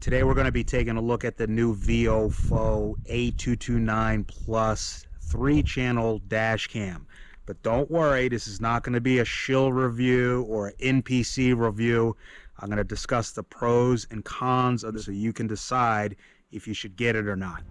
Today we're going to be taking a look at the new Viofo A229 Plus 3-channel dash cam. But don't worry, this is not going to be a shill review or an NPC review. I'm going to discuss the pros and cons of this so you can decide if you should get it or not.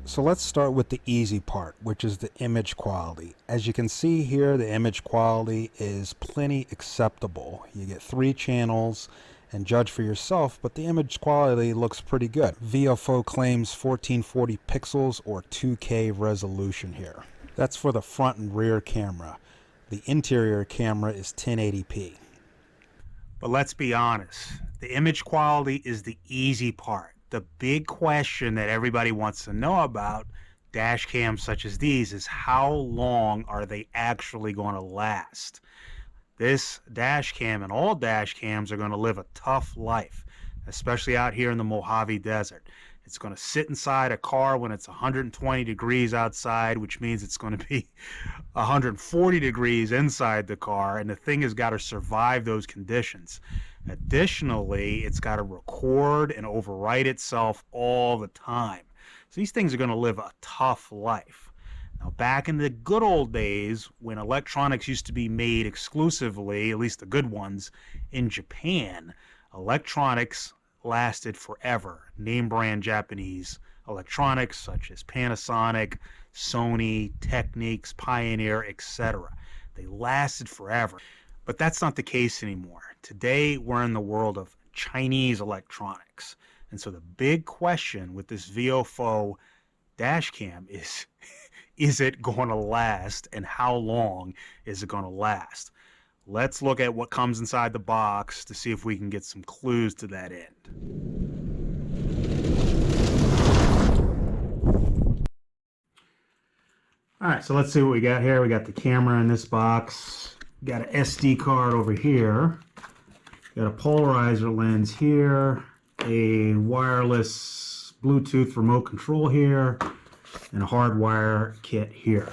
So let's start with the easy part, which is the image quality. As you can see here, the image quality is plenty acceptable. You get 3 channels and judge for yourself, but the image quality looks pretty good. Viofo claims 1440 pixels or 2K resolution here. That's for the front and rear camera. The interior camera is 1080p. But let's be honest, the image quality is the easy part. The big question that everybody wants to know about dash cams such as these is how long are they actually going to last? This dash cam and all dash cams are going to live a tough life, especially out here in the Mojave Desert. It's going to sit inside a car when it's 120 degrees outside, which means it's going to be 140 degrees inside the car, and the thing has got to survive those conditions. Additionally, it's got to record and overwrite itself all the time. So these things are going to live a tough life. Now, back in the good old days, when electronics used to be made exclusively, at least the good ones, in Japan, electronics lasted forever. Name brand Japanese electronics such as Panasonic, Sony, Technics, Pioneer, etc. They lasted forever. But that's not the case anymore. Today, we're in the world of Chinese electronics. And so the big question with this Viofo dash cam is it going to last, and how long is it going to last? Let's look at what comes inside the box to see if we can get some clues to that end. All right, so let's see what we got here. We got the camera in this box. Got an SD card over here. Got a polarizer lens here. A wireless Bluetooth remote control here. And a hardwire kit here.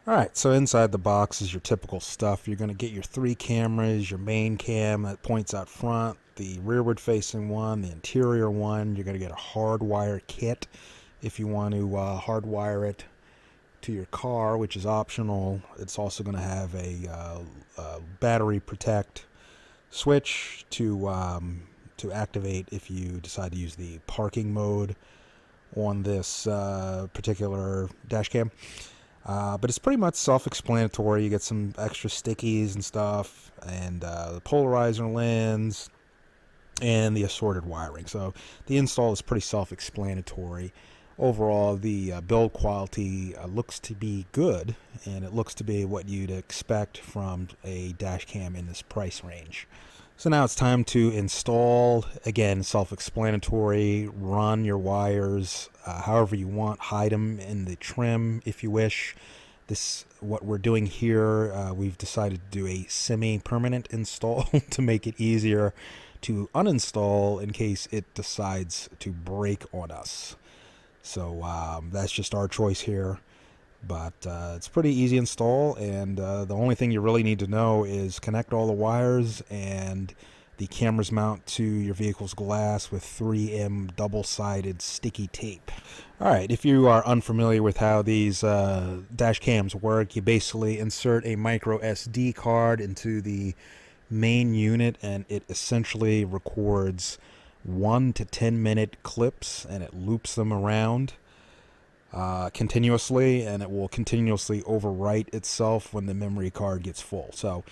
Alright, so inside the box is your typical stuff. You're going to get your 3 cameras, your main cam that points out front, the rearward facing one, the interior one. You're going to get a hardwire kit if you want to hardwire it to your car, which is optional. It's also going to have a battery protect switch to activate if you decide to use the parking mode on this particular dash cam. But it's pretty much self-explanatory. You get some extra stickies and stuff, and the polarizer lens, and the assorted wiring. So the install is pretty self-explanatory. Overall, the build quality looks to be good, and it looks to be what you'd expect from a dash cam in this price range. So now it's time to install. Again, self-explanatory. Run your wires however you want. Hide them in the trim if you wish. What we're doing here, we've decided to do a semi-permanent install to make it easier to uninstall in case it decides to break on us. So that's just our choice here. But it's pretty easy install, and the only thing you really need to know is connect all the wires, and the cameras mount to your vehicle's glass with 3M double-sided sticky tape. Alright, if you are unfamiliar with how these dash cams work, you basically insert a micro SD card into the main unit, and it essentially records 1 to 10 minute clips, and it loops them around continuously, and it will continuously overwrite itself when the memory card gets full. So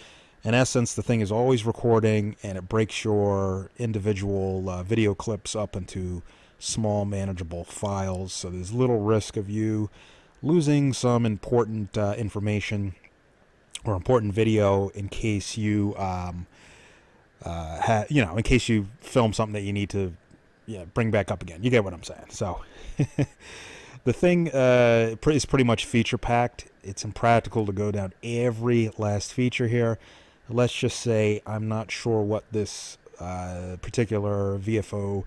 in essence, the thing is always recording, and it breaks your individual video clips up into small manageable files. So there's little risk of you losing some important information or important video in case you in case you film something that you need to bring back up again. You get what I'm saying. So the thing is pretty much feature packed. It's impractical to go down every last feature here. Let's just say I'm not sure what this particular Viofo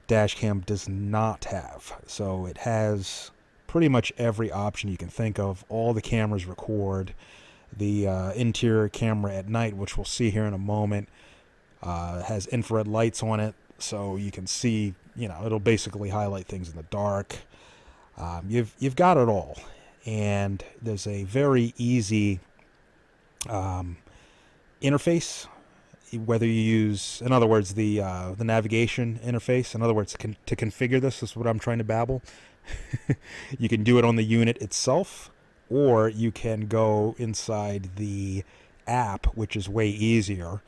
dash cam does not have. So it has pretty much every option you can think of. All the cameras record. The interior camera at night, which we'll see here in a moment, has infrared lights on it, so you can see. It'll basically highlight things in the dark. You've got it all, and there's a very easy interface. Whether you use, in other words, the navigation interface. In other words, to configure this is what I'm trying to babble. You can do it on the unit itself, or you can go inside the app, which is way easier,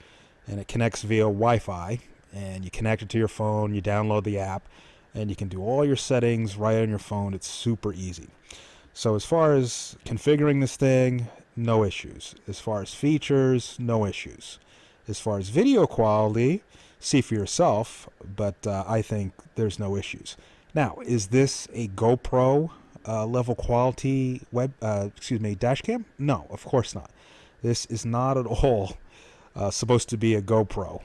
and it connects via Wi-Fi, and you connect it to your phone, you download the app, and you can do all your settings right on your phone. It's super easy. So as far as configuring this thing, no issues. As far as features, no issues. As far as video quality, see for yourself, but I think there's no issues. Now, is this a GoPro level quality dash cam? No, of course not. This is not at all supposed to be a GoPro,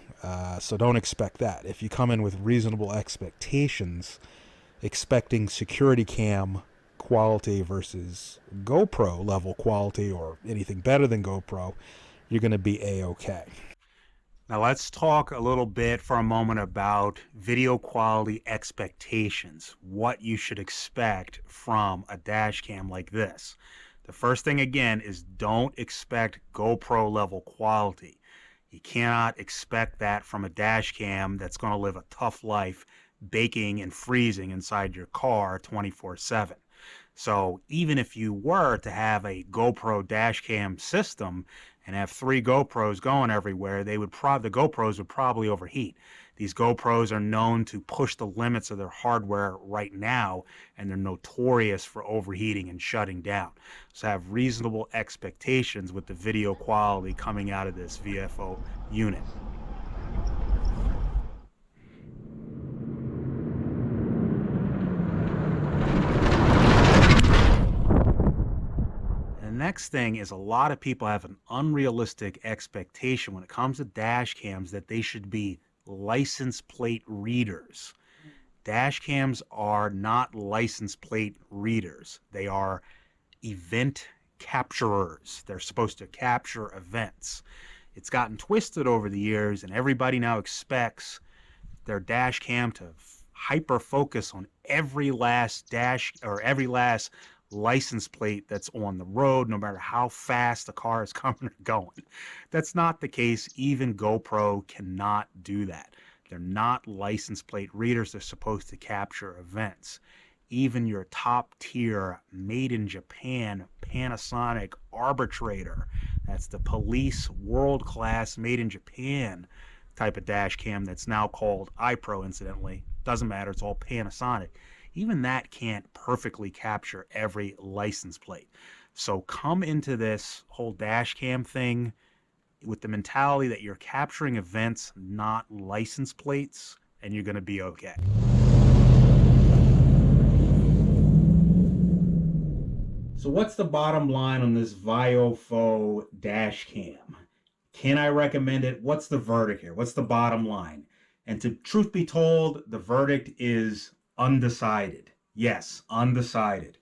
so don't expect that. If you come in with reasonable expectations, expecting security cam quality versus GoPro level quality or anything better than GoPro, you're going to be A-okay. Now let's talk a little bit for a moment about video quality expectations, what you should expect from a dash cam like this. The first thing again is don't expect GoPro level quality. You cannot expect that from a dash cam that's going to live a tough life baking and freezing inside your car 24/7. So even if you were to have a GoPro dash cam system and have 3 GoPros going everywhere, the GoPros would probably overheat. These GoPros are known to push the limits of their hardware right now, and they're notorious for overheating and shutting down. So have reasonable expectations with the video quality coming out of this Viofo unit. The next thing is a lot of people have an unrealistic expectation when it comes to dash cams that they should be license plate readers. Dash cams are not license plate readers. They are event capturers. They're supposed to capture events. It's gotten twisted over the years, and everybody now expects their dash cam to hyper focus on every last license plate that's on the road, no matter how fast the car is coming or going. That's not the case. Even GoPro cannot do that. They're not license plate readers. They're supposed to capture events. Even your top tier made in Japan Panasonic Arbitrator, that's the police world class made in Japan type of dash cam that's now called iPro, incidentally. Doesn't matter, it's all Panasonic. Even that can't perfectly capture every license plate. So come into this whole dash cam thing with the mentality that you're capturing events, not license plates, and you're going to be okay. So what's the bottom line on this Viofo dash cam? Can I recommend it? What's the verdict here? What's the bottom line? And to truth be told, the verdict is undecided. Yes, undecided.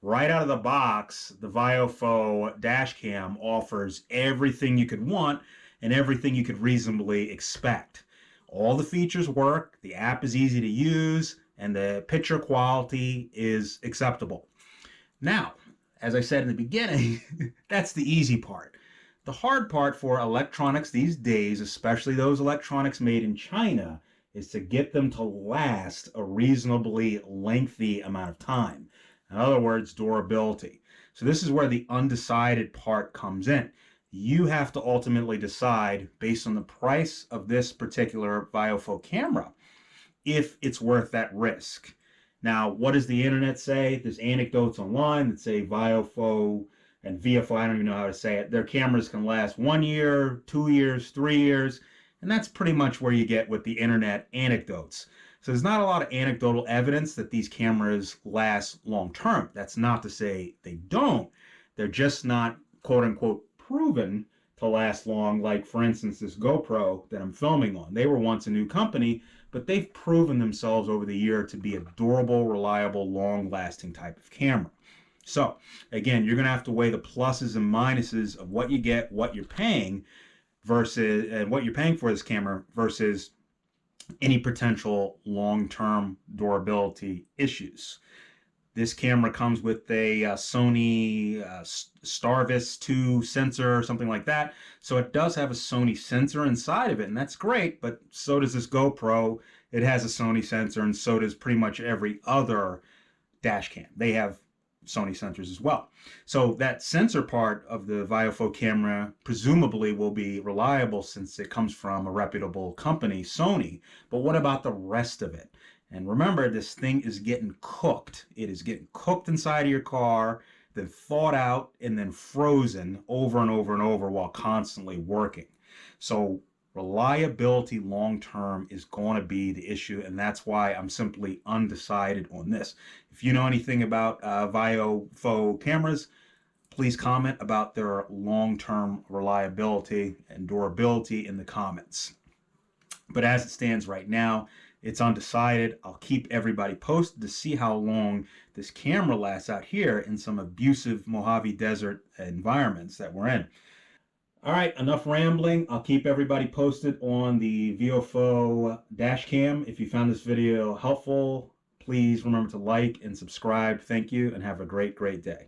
Right out of the box, the Viofo dash cam offers everything you could want and everything you could reasonably expect. All the features work, the app is easy to use, and the picture quality is acceptable. Now, as I said in the beginning, that's the easy part. The hard part for electronics these days, especially those electronics made in China, is to get them to last a reasonably lengthy amount of time. In other words, durability. So this is where the undecided part comes in. You have to ultimately decide, based on the price of this particular Viofo camera, if it's worth that risk. Now, what does the internet say? There's anecdotes online that say Viofo and Viofo, I don't even know how to say it, their cameras can last 1 year, 2 years, 3 years, and that's pretty much where you get with the internet anecdotes. So there's not a lot of anecdotal evidence that these cameras last long term. That's not to say they don't. They're just not, quote unquote, proven to last long, like, for instance, this GoPro that I'm filming on. They were once a new company, but they've proven themselves over the year to be a durable, reliable, long-lasting type of camera. So, again, you're going to have to weigh the pluses and minuses of what you get, what you're paying versus and what you're paying for this camera versus any potential long-term durability issues. This camera comes with a Sony Starvis 2 sensor or something like that. So it does have a Sony sensor inside of it, and that's great, but so does this GoPro. It has a Sony sensor, and so does pretty much every other dash cam. They have Sony sensors as well. So that sensor part of the Viofo camera presumably will be reliable since it comes from a reputable company, Sony. But what about the rest of it? And remember, this thing is getting cooked. It is getting cooked inside of your car, then thawed out, and then frozen over and over and over while constantly working. So reliability long term is going to be the issue, and that's why I'm simply undecided on this. If you know anything about Viofo cameras, please comment about their long term reliability and durability in the comments. But as it stands right now, it's undecided. I'll keep everybody posted to see how long this camera lasts out here in some abusive Mojave Desert environments that we're in. All right, enough rambling. I'll keep everybody posted on the Viofo dash cam. If you found this video helpful, please remember to like and subscribe. Thank you, and have a great, great day.